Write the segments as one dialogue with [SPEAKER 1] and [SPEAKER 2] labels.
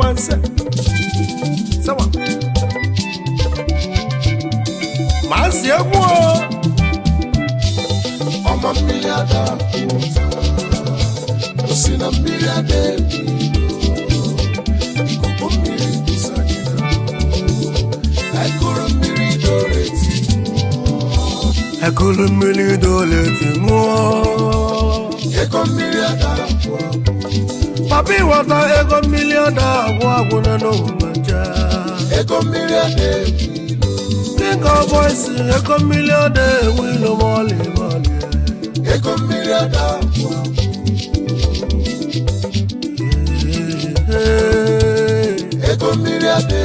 [SPEAKER 1] manse sawa manse egwu
[SPEAKER 2] ọmọ mmiri ada kwụta osi na mmiri ada ikuku mmiri dụsanyere ekuru mmiri doreti
[SPEAKER 1] ekuru mmiri doreti
[SPEAKER 2] ego mmiri ada
[SPEAKER 1] papi wata ego mmiri ada agwụ na n'ụmaja
[SPEAKER 2] ego mmiri ada
[SPEAKER 1] King of boys ego mmiri ada wilo mọlị mọlị
[SPEAKER 2] ego mmiri ada ego mmiri ada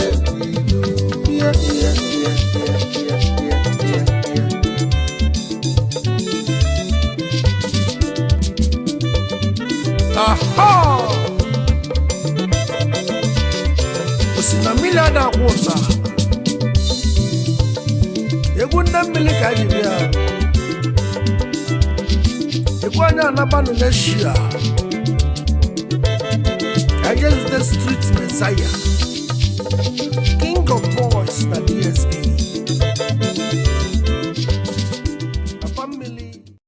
[SPEAKER 1] aha osi na mmiri ada kwụsa egwu nne mmiri ka ji bịa egwu anya anabanụ n'eshia ka je zute street messiah